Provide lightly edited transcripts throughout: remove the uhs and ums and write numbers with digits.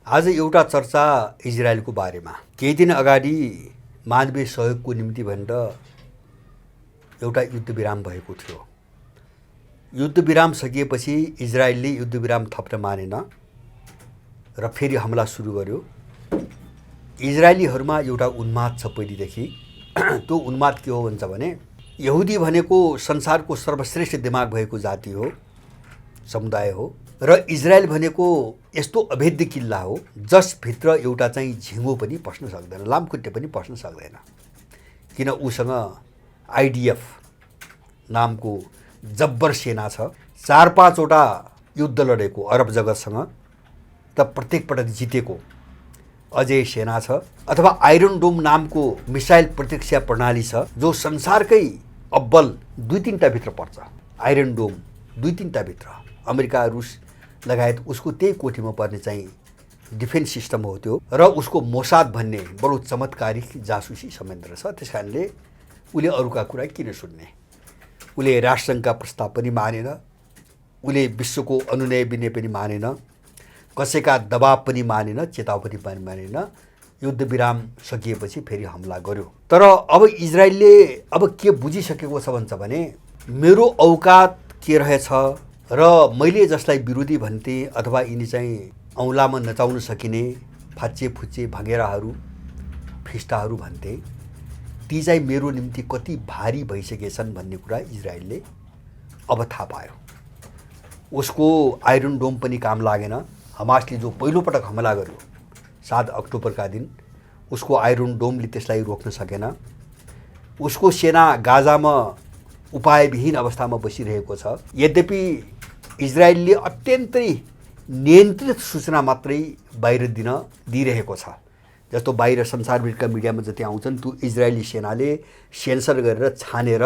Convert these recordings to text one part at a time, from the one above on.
आज एउटा चर्चा इजरायलको बारेमा। केही दिन अगाडि मानवीय सहयोगको निम्ति भनेर एउटा युद्धविराम भएको थियो। युद्धविराम सकिएपछि इजरायलले युद्धविराम थप्न मानेन र फेरि हमला सुरु गर्यो। इजरायलीहरूमा एउटा उन्माद छ पहिलेदेखि। त्यो उन्माद के हो भन्छ भने यहुदी भनेको संसारको सर्वश्रेष्ठ दिमाग भएको जाति हो, समुदाय हो र इजरायल भनेको यस्तो अभेद्य किल्ला हो जसभित्र एउटा चाहिँ झिँगो पनि पस्न सक्दैन, लामखुट्टे पनि पस्न सक्दैन। किन उसँग आइडिएफ नामको जब्बर सेना छ, 4-5वटा युद्ध लडेको अरब जगतसँग त प्रत्येक पटक जितेको अजय सेना छ, अथवा आइरन डोम नामको मिसाइल प्रतिरक्षा प्रणाली छ जो संसारकै अब्बल 2-3टा भित्र पर्छ। आइरन डोम 2-3टा भित्र अमेरिका रुस लगायत उसको त्यही कोठीमा पर्ने चाहिँ डिफेन्स सिस्टम हो त्यो। र उसको मोसाद भन्ने बडो चमत्कारिक जासुसी संयन्त्र छ। त्यसकारणले उसले अरूका कुरा किन सुन्ने। उसले राष्ट्रसङ्घका प्रस्ताव पनि मानेन, उसले विश्वको अनुनय विनय पनि मानेन, कसैका दबाब पनि मानेन, चेतावनी पनि मानेन। युद्धविराम सकिएपछि फेरि हमला गर्यो। तर अब इजरायलले अब के बुझिसकेको छ भन्छ भने मेरो औकात के रहेछ र मैले जसलाई विरोधी भन्थे अथवा यिनी चाहिँ औँलामा नचाउन सकिने फाचे फुच्चे भँगेराहरू फिस्टाहरू भन्थे, ती चाहिँ मेरो निम्ति कति भारी भइसकेछन् भन्ने कुरा इजरायलले अब थाहा पायो। उसको आइरन डोम पनि काम लागेन। हमासले जो पहिलोपटक हमला गर्यो 7 अक्टोबरका दिन, उसको आइरन डोमले त्यसलाई रोक्न सकेन। उसको सेना गाजामा उपायविहीन अवस्थामा बसिरहेको छ। यद्यपि इजरायलले अत्यन्तै नियन्त्रित सूचना मात्रै बाहिर दिइरहेको छ। जस्तो बाहिर संसारभरिका मिडियामा जति आउँछन् त्यो इजरायली सेनाले सेन्सर गरेर छानेर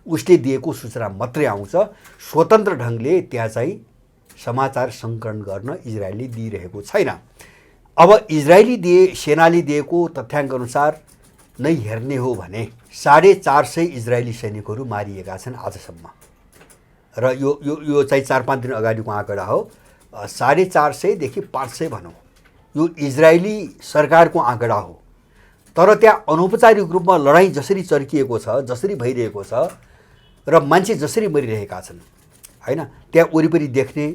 उसले दिएको सूचना मात्रै आउँछ। स्वतन्त्र ढङ्गले त्यहाँ चाहिँ समाचार सङ्कलन गर्न इजरायलले दिइरहेको छैन। अब इजरायली सेनाले दिएको तथ्याङ्क अनुसार नै हेर्ने हो भने 450 इजरायली सैनिकहरू मारिएका छन् आजसम्म। र यो चाहिँ 4-5 दिन अगाडिको आँकडा हो। 450 देखि 500 भनौँ, यो इजरायली सरकारको आँकडा हो। तर त्यहाँ अनौपचारिक रूपमा लडाईँ जसरी चर्किएको छ, जसरी भइरहेको छ र मान्छे जसरी मरिरहेका छन् हैन, त्यहाँ वरिपरि देख्ने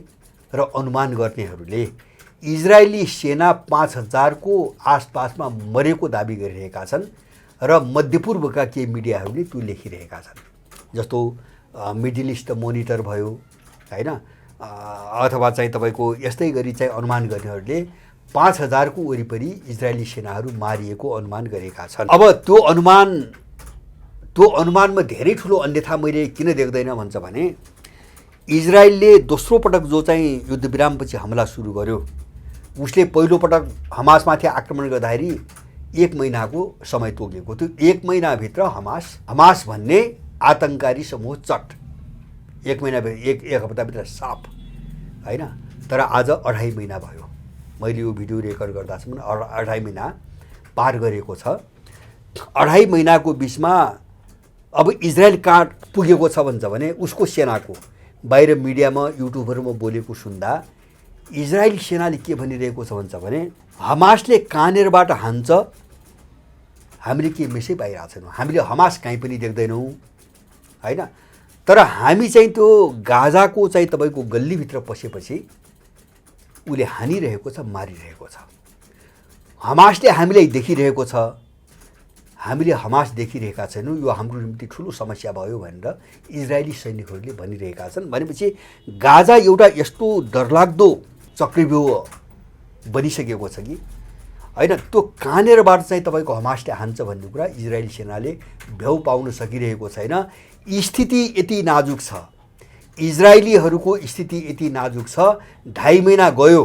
र अनुमान गर्नेहरूले इजरायली सेना 5000 को आसपासमा मरेको दाबी गरिरहेका छन् र मध्यपूर्वका केही मिडियाहरूले त्यो लेखिरहेका छन्। जस्तो मिडल इस्ट मोनिटर भयो हैन, अथवा चाहिँ तपाईँको यस्तै गरी चाहिँ अनुमान गर्नेहरूले 5000 को वरिपरि इजरायली सेनाहरू मारिएको अनुमान गरेका छन्। अब त्यो अनुमानमा धेरै ठुलो अन्यथा मैले किन देख्दैन भन्छ भने इजरायलले दोस्रो पटक जो चाहिँ युद्धविरामपछि हमला सुरु गर्यो, उसले पहिलोपटक हमासमाथि आक्रमण गर्दाखेरि 1 महिनाको समय तोकेको थियो। 1 महिनाभित्र हमास भन्ने आतङ्कारी समूह चट 1 महिनाभित्र एक हप्ताभित्र साफ हैन। तर आज 2.5 महिना भयो। मैले यो भिडियो रेकर्ड गर्दासम्म 2.5 महिना पार गरेको छ। 2.5 महिनाको बिचमा अब इजरायल कहाँ पुगेको छ भन्छ भने उसको सेनाको बाहिर मिडियामा युट्युबहरूमा बोलेको सुन्दा इजरायली सेनाले के भनिरहेको छ भन्छ भने हमासले कहाँनिरबाट हान्छ हामीले के मेसै पाइरहेको छैनौँ, हामीले हमास कहीँ पनि देख्दैनौँ हैन। तर हामी चाहिँ त्यो गाजाको चाहिँ तपाईँको गल्लीभित्र पसेपछि उसले हानिरहेको छ, मारिरहेको छ। हमासले हामीलाई देखिरहेको छ, हामीले हमास देखिरहेका छैनौँ, यो हाम्रो निम्ति ठुलो समस्या भयो भनेर इजरायली सैनिकहरूले भनिरहेका छन्। भनेपछि गाजा एउटा यस्तो डरलाग्दो चक्रव्यूह बनिसकेको छ कि हैन, त्यो कहाँनिरबाट चाहिँ तपाईँको हमासले हान्छ भन्ने कुरा इजरायली सेनाले भ्याउ पाउन सकिरहेको छैन। स्थिति यति नाजुक छ, इजरायलीहरूको स्थिति यति नाजुक छ। 2.5 महिना गयो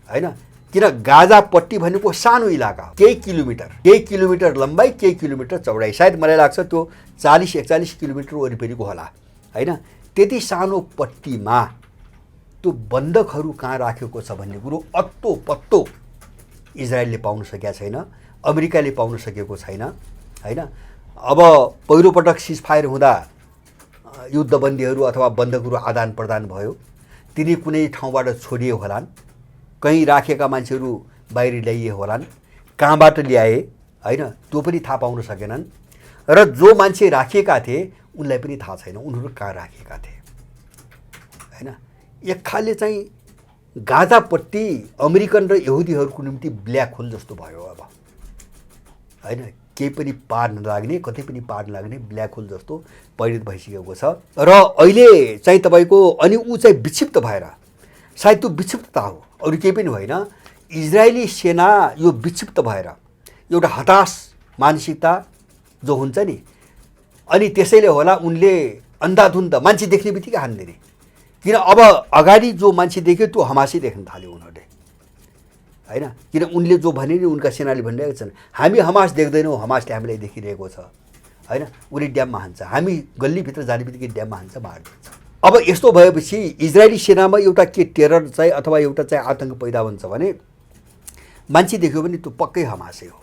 हैन, किन गाजा पट्टी भनेको सानो इलाका हो, केही किलोमिटर लम्बाइ, केही किलोमिटर चौडाइ, सायद मलाई लाग्छ त्यो 40-41 किलोमिटर वरिपरिको होला हैन। त्यति सानो पट्टीमा त्यो बन्दकहरू कहाँ राखेको छ भन्ने कुरो अत्तो पत्तो इजरायलले पाउन सकेका छैन, अमेरिकाले पाउन सकेको छैन हैन। अब पहिलोपटक सिजफायर हुँदा युद्धबन्दीहरू अथवा बन्दकहरू आदान प्रदान भयो, तिनी कुनै ठाउँबाट छोडिए होलान् कहीँ राखेका मान्छेहरू बाहिर ल्याइए होलान्, कहाँबाट ल्याए होइन त्यो पनि थाहा पाउन सकेनन्। र जो मान्छे राखिएका थिए उनलाई पनि थाहा छैन उनीहरू कहाँ राखिएका थिए होइन। एक खालले चाहिँ गाजापट्टि अमेरिकन र यहुदीहरूको निम्ति ब्ल्याक होल जस्तो भयो अब होइन। केही पनि पार नलाग्ने, कतै पनि पार नलाग्ने ब्ल्याक होल जस्तो परिणत भइसकेको छ। र अहिले चाहिँ तपाईँको अनि ऊ चाहिँ विक्षिप्त भएर, सायद त्यो विक्षिप्तता हो, अरू केही पनि होइन। इजरायली सेना यो विक्षिप्त भएर एउटा हताश मानसिकता जो हुन्छ नि, अनि त्यसैले होला उनले अन्धाधुन्द मान्छे देख्ने बित्तिकै हान्दिने। किन अब अगाडि जो मान्छे देख्यो त्यो हमासै देख्न थाल्यो उनीहरूले होइन। किन उनले जो भने नि उनका सेनाले भनिरहेका छन्, हामी हमास देख्दैनौँ, हमासले हामीलाई देखिरहेको छ होइन। उसले ड्याममा हान्छ, हामी गल्लीभित्र जाने बित्तिकै ड्याममा हान्छ, मारिदिन्छ। अब यस्तो भएपछि इजरायली सेनामा एउटा के टेरर चाहिँ अथवा एउटा चाहिँ आतङ्क पैदा हुन्छ भने मान्छे देख्यो भने त्यो पक्कै हमासै हो।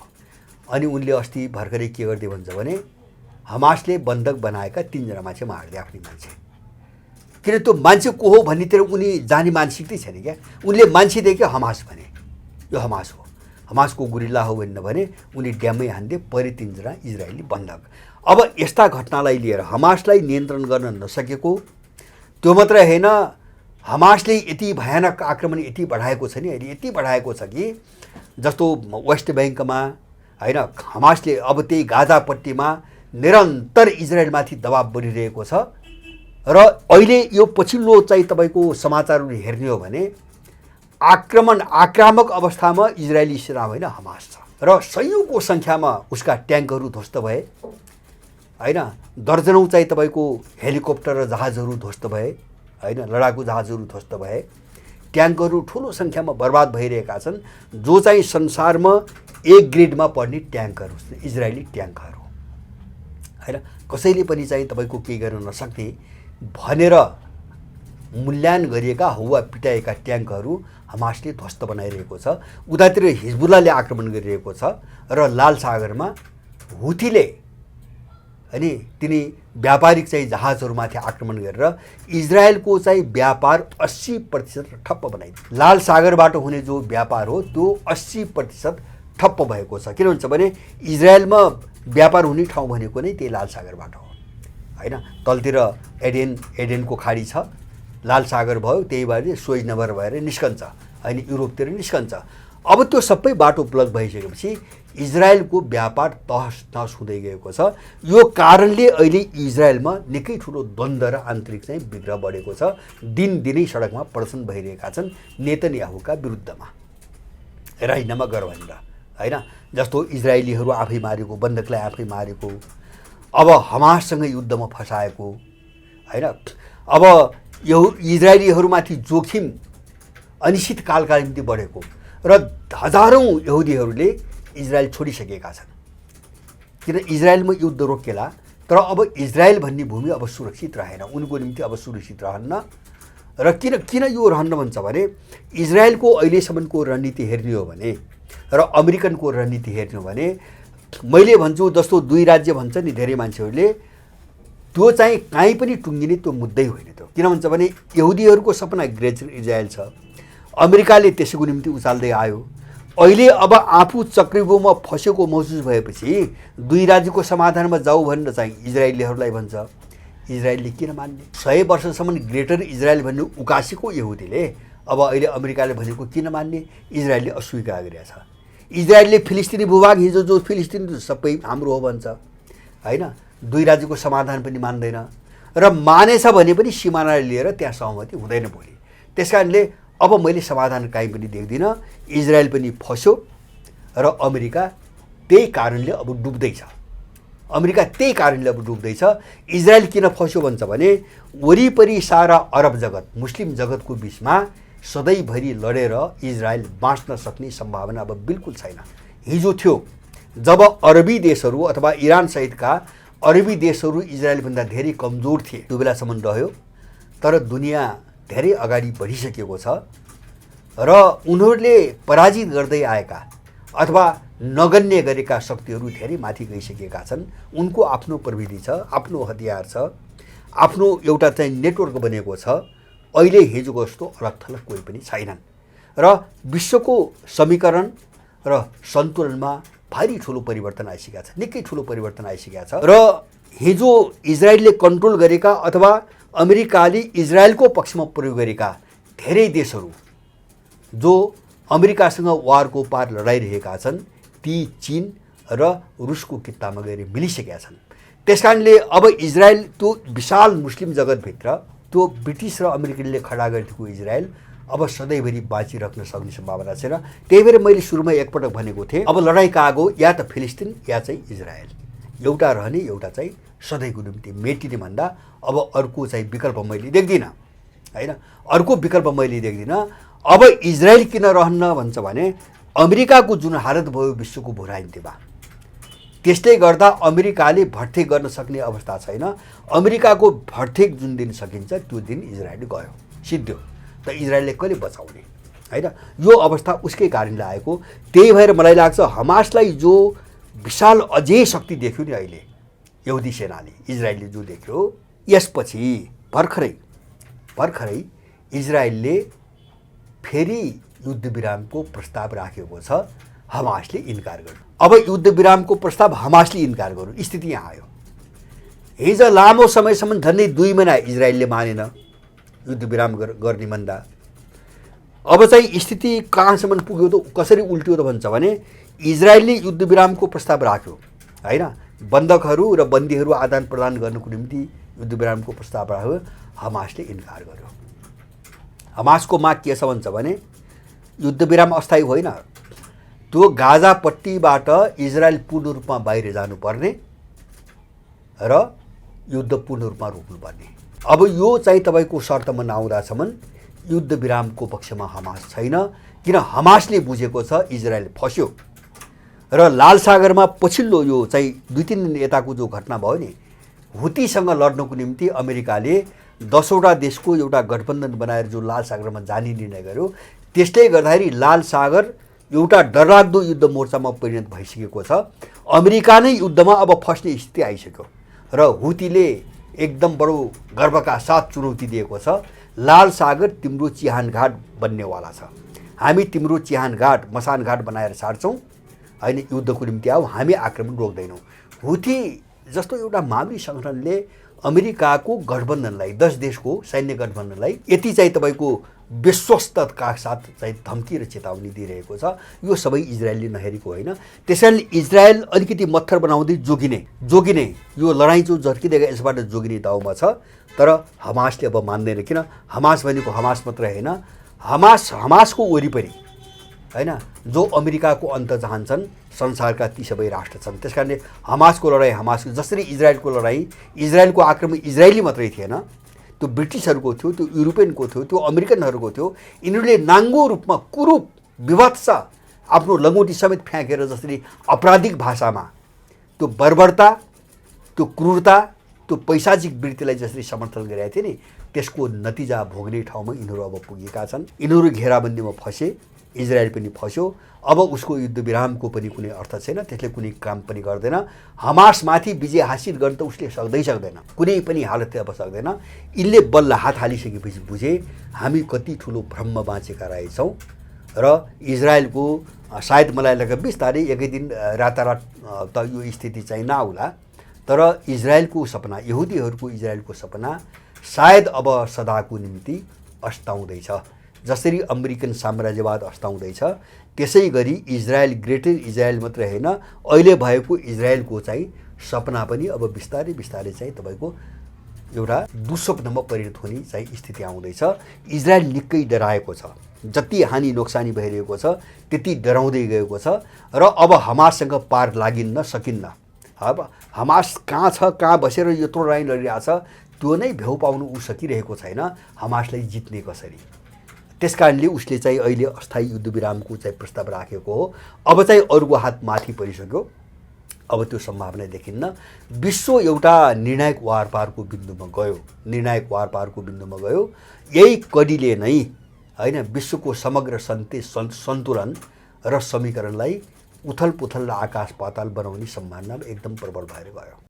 अनि उनले अस्ति भर्खरै के गर्दै भन्छ भने हमासले बन्धक बनाएका 3 जना मान्छे मारिदिए, आफ्नै मान्छे। किन त्यो मान्छे को हो भन्नेतिर उनी जाने मानसिकतै छैन क्या। उनले मान्छे देख्यो, हमास भने यो हमास हो, हमासको गुरिल्ला हो भने उनी ड्याममै हान्दे, परे 3 जना इजरायली बन्धक। अब यस्ता घटनालाई लिएर हमासलाई नियन्त्रण गर्न नसकेको, त्यो मात्रै होइन, हमासले यति भयानक आक्रमण यति बढाएको छ नि, अहिले यति बढाएको छ कि जस्तो वेस्ट ब्याङ्कमा होइन, हमासले अब त्यही गाजापट्टीमा निरन्तर इजरायलमाथि दबाब बढिरहेको छ। र अहिले यो पछिल्लो चाहिँ तपाईँको समाचारहरू हेर्ने हो भने आक्रामक अवस्थामा इजरायली सेना होइन हमास छ। र सयौँको सङ्ख्यामा उसका ट्याङ्कहरू ध्वस्त भए होइन, दर्जनौँ चाहिँ तपाईँको हेलिकप्टर र जहाजहरू ध्वस्त भए होइन, लडाकु जहाजहरू ध्वस्त भए, ट्याङ्कहरू ठुलो सङ्ख्यामा बर्बाद भइरहेका छन्, जो चाहिँ संसारमा A ग्रेडमा पर्ने ट्याङ्कहरू, इजरायली ट्याङ्कहरू होइन। कसैले पनि चाहिँ तपाईँको केही गर्न नसक्ने भनेर मूल्याङ्कन गरिएका हौवा पिटाएका ट्याङ्कहरू हमासले ध्वस्त बनाइरहेको छ। उतातिर हिजबुल्लाले आक्रमण गरिरहेको छ र लाल सागरमा हुथीले अनि तिनी व्यापारिक चाहिँ जहाजहरूमाथि आक्रमण गरेर इजरायलको चाहिँ व्यापार 80% ठप्प बनाइदियो। लाल सागरबाट हुने जो व्यापार हो त्यो 80% ठप्प भएको छ। किन भन्छ भने इजरायलमा व्यापार हुने ठाउँ भनेको नै त्यही लाल सागरबाट हो होइन। तलतिर एडेनको खाडी छ, लाल सागर भयो, त्यही भएर सोइज नगर भएर निस्कन्छ अनि युरोपतिर निस्कन्छ। अब त्यो सबै बाटो ब्लक भइसकेपछि इजरायलको व्यापार तहस नहस हुँदै गएको छ। यो कारणले अहिले इजरायलमा निकै ठुलो द्वन्द्व र आन्तरिक चाहिँ विग्रह बढेको छ। दिनदिनै सडकमा प्रदर्शन भइरहेका छन् नेतन्याहुका विरुद्धमा, राजीनामा गर भनेर होइन। जस्तो इजरायलीहरू आफै मारेको, बन्धकलाई आफै मारेको, अब हमाससँग युद्धमा फसाएको होइन। अब यो इजरायलीहरूमाथि जोखिम अनिश्चितकालका निम्ति बढेको र हजारौँ यहुदीहरूले इजरायल छोडिसकेका छन्। किन इजरायलमा युद्ध रोकिएला, तर अब इजरायल भन्ने भूमि अब सुरक्षित रहेन, उनको निम्ति अब सुरक्षित रहन्न। र किन यो रहन्न भन्छ भने इजरायलको अहिलेसम्मको रणनीति हेर्ने हो भने र अमेरिकनको रणनीति हेर्ने हो भने, मैले भन्छु जस्तो 2 राज्य भन्छ नि धेरै मान्छेहरूले, त्यो चाहिँ काहीँ पनि टुङ्गिने त्यो मुद्दै होइन त्यो। किन भन्छ भने यहुदीहरूको सपना ग्रेटर इजरायल छ, अमेरिकाले त्यसैको निम्ति उचाल्दै आयो। अहिले अब आफू चक्रव्यूहमा फसेको महसुस भएपछि 2 राज्यको समाधानमा जाऊ भनेर चाहिँ इजरायलीहरूलाई भन्छ। इजरायलले किन मान्ने? 100 वर्षसम्म ग्रेटर इजरायल भन्ने उकासेको यहुदीले अब अहिले अमेरिकाले भनेको किन मान्ने? इजरायलले अस्वीकार गरेको छ। इजरायलले फिलिस्तिनी भूभाग हिजो जो फिलिस्तिनी सबै हाम्रो हो भन्छ होइन, 2 राज्यको समाधान पनि मान्दैन र मानेछ भने पनि सिमाना लिएर त्यहाँ सहमति हुँदैन भोलि। त्यसकारणले अब मैले समाधान काहीँ पनि देख्दिनँ। इजरायल पनि फस्यो र अमेरिका त्यही कारणले अब डुब्दैछ। अमेरिका त्यही कारणले अब डुब्दैछ। इजरायल किन फस्यो भन्छ भने वरिपरि सारा अरब जगत, मुस्लिम जगतको बिचमा सधैँभरि लडेर इजरायल बाँच्न सक्ने सम्भावना अब बिल्कुल छैन। हिजो थियो जब अरबी देशहरू अथवा इरान सहितका अरबी देशहरू इजरायलभन्दा धेरै कमजोर थिए, त्यो बेलासम्म रह्यो। तर दुनियाँ धेरै अगाडि बढिसकेको छ र उनीहरूले पराजित गर्दै आएका अथवा नगन्य गरेका शक्तिहरू धेरै माथि गइसकेका छन्। उनको आफ्नो प्रविधि छ, आफ्नो हतियार छ, आफ्नो एउटा चाहिँ नेटवर्क बनेको छ। अहिले हिजोको जस्तो अलग थलग कोही पनि छैनन् र विश्वको समीकरण र सन्तुलनमा भारी ठुलो परिवर्तन आइसकेको छ, निकै ठुलो परिवर्तन आइसकेको छ। र हिजो इजरायलले कन्ट्रोल गरेका अथवा अमेरिकाले इजरायलको पक्षमा प्रयोग गरेका धेरै देशहरू जो अमेरिकासँग वारको पार लडाइरहेका छन् ती चीन र रुसको कित्तामा गएर मिलिसकेका छन्। त्यसकारणले अब इजरायल त्यो विशाल मुस्लिम जगतभित्र त्यो ब्रिटिस र अमेरिकनले खडा गरेको इजरायल अब सधैँभरि बाँचिराख्न सक्ने सम्भावना छैन। त्यही भएर मैले सुरुमा एकपटक भनेको थिएँ, अब लडाइँ कागो या त फिलिस्तिन या चाहिँ इजरायल, एउटा रहने एउटा चाहिँ सधैँको निम्ति मेटिने भन्दा अब अर्को चाहिँ विकल्प मैले देख्दिनँ होइन। अर्को विकल्प मैले देख्दिनँ। अब इजरायल किन रहन्न भन्छ भने अमेरिकाको जुन हालत भयो विश्वको भूराजनीतिमा, त्यसले गर्दा अमेरिकाले भर्तेक गर्न सक्ने अवस्था छैन। अमेरिकाको भर्तेक जुन दिन सकिन्छ त्यो दिन इजरायल गयो, सिद्धियो। त इजरायलले कहिले बचाउने होइन, यो अवस्था उसकै कारणले आएको। त्यही भएर मलाई लाग्छ हमासलाई जो विशाल अझै शक्ति देख्यो नि अहिले यहुदी सेनाले, इजरायलले जो देख्यो, यसपछि भर्खरै इजरायलले फेरि युद्धविरामको प्रस्ताव राखेको छ। हमासले इन्कार गर्यो। अब युद्धविरामको प्रस्ताव हमासले इन्कार गर्यो, स्थिति यहाँ आयो। हिजो लामो समयसम्म झन्डै 2 महिना इजरायलले मानेन युद्धविराम गर्ने भन्दा। अब चाहिँ स्थिति कहाँसम्म पुग्यो त, कसरी उल्ट्यो त भन्छ भने इजरायलले युद्धविरामको प्रस्ताव राख्यो होइन, बन्धकहरू र बन्दीहरू आदान प्रदान गर्नको निम्ति युद्धविरामको प्रस्ताव राख्यो। हमासले इन्कार गर्यो। हमासको माग के छ भन्छ भने युद्धविराम अस्थायी होइन, त्यो गाजापट्टीबाट इजरायल पूर्ण रूपमा बाहिर जानुपर्ने र युद्ध पूर्ण रूपमा रोक्नुपर्ने। अब यो चाहिँ तपाईँको शर्तमा नआउँदासम्म युद्धविरामको पक्षमा हमास छैन, किन हमासले बुझेको छ इजरायल फस्यो। र लाल सागरमा पछिल्लो यो चाहिँ 2-3 दिन यताको जो घटना भयो नि, हुतीसँग लड्नको निम्ति अमेरिकाले 10वटा देशको एउटा गठबन्धन बनाएर जो लाल सागरमा जाने निर्णय गर्यो, त्यसले गर्दाखेरि लाल सागर एउटा डरलाग्दो युद्ध मोर्चामा परिणत भइसकेको छ। अमेरिका नै युद्धमा अब फस्ने स्थिति आइसक्यो र हुतीले एकदम बडो गर्वका साथ चुनौती दिएको छ, लाल सागर तिम्रो चिहानघाट बन्नेवाला छ, हामी तिम्रो चिहानघाट मसानघाट बनाएर सार्छौँ होइन, युद्धको निम्ति आऊ, हामी आक्रमण रोक्दैनौँ। हुती जस्तो एउटा मामूली सङ्गठनले अमेरिकाको गठबन्धनलाई 10 देशको सैन्य गठबन्धनलाई यति चाहिँ तपाईँको विश्वस्तका साथ चाहिँ धम्की र चेतावनी दिइरहेको छ। यो सबै इजरायलले नहेरेको होइन। त्यसैले इजरायल अलिकति मत्थर बनाउँदै जोगिने यो लडाइँ जो झर्किँदै यसबाट जोगिने दाउमा छ। तर हमासले अब मान्दैन, किन हमास भनेको हमास मात्रै होइन, हमासको वरिपरि होइन जो अमेरिकाको अन्त चाहन्छन् संसारका ती सबै राष्ट्र छन्। त्यसकारणले हमासको लडाइँ हमासको, जसरी इजरायलको लडाइँ इजरायलको आक्रमण इजरायली मात्रै थिएन, त्यो ब्रिटिसहरूको थियो, त्यो युरोपियनको थियो, त्यो अमेरिकनहरूको थियो। यिनीहरूले नाङ्गो रूपमा कुरूप विभत्स आफ्नो लङ्गोटी समेत फ्याँकेर जसरी आपराधिक भाषामा त्यो बर्बरता, त्यो क्रूरता, त्यो पैसाजिक वृत्तिलाई जसरी समर्थन गरेका थिए नि, त्यसको नतिजा भोग्ने ठाउँमा यिनीहरू अब पुगेका छन्। यिनीहरू घेराबन्दीमा फसे, इजरायल पनि फस्यो। अब उसको युद्धविरामको पनि कुनै अर्थ छैन, त्यसले कुनै काम पनि गर्दैन। हमासमाथि विजय हासिल गर्न त उसले सक्दैन, कुनै पनि हालतले अब सक्दैन। यिनले बल्ल हात हालिसकेपछि बुझे हामी कति ठुलो भ्रममा बाँचेका रहेछौँ र इजरायलको सायद मलाई लाग्छ बिस्तारै एकै दिन रातारात त यो स्थिति चाहिँ नआउला, तर इजरायलको सपना, यहुदीहरूको इजरायलको सपना सायद अब सदाको निम्ति अस्ताउँदैछ। जसरी अमेरिकन साम्राज्यवाद अस्ताउँदैछ, त्यसै गरी इजरायल, ग्रेटर इजरायल मात्रै होइन, अहिले भएको इजरायलको चाहिँ सपना पनि अब बिस्तारै चाहिँ तपाईँको एउटा दुःस्वप्नमा परिणत हुने चाहिँ स्थिति आउँदैछ। इजरायल निकै डराएको छ, जति हानि नोक्सानी भइरहेको छ त्यति डराउँदै गएको छ र अब हमाससँग पार लागिन्न सकिन्न। अब हमास कहाँ छ, कहाँ बसेर यत्रो लडाइँ लडिरहेछ, त्यो नै भ्याउ पाउनु ऊ सकिरहेको छैन हमासलाई जित्ने कसरी। त्यसकारणले उसले चाहिँ अहिले अस्थायी युद्धविरामको चाहिँ प्रस्ताव राखेको हो। अब चाहिँ अरूको हात माथि परिसक्यो, अब त्यो सम्भावना देखिन्न। विश्व एउटा निर्णायक वारपारको बिन्दुमा गयो। यही कडीले नै होइन विश्वको समग्र सन्तुलन र समीकरणलाई उथल पुथल र आकाश पाताल बनाउने सम्भावना एकदम प्रबल भएर गयो।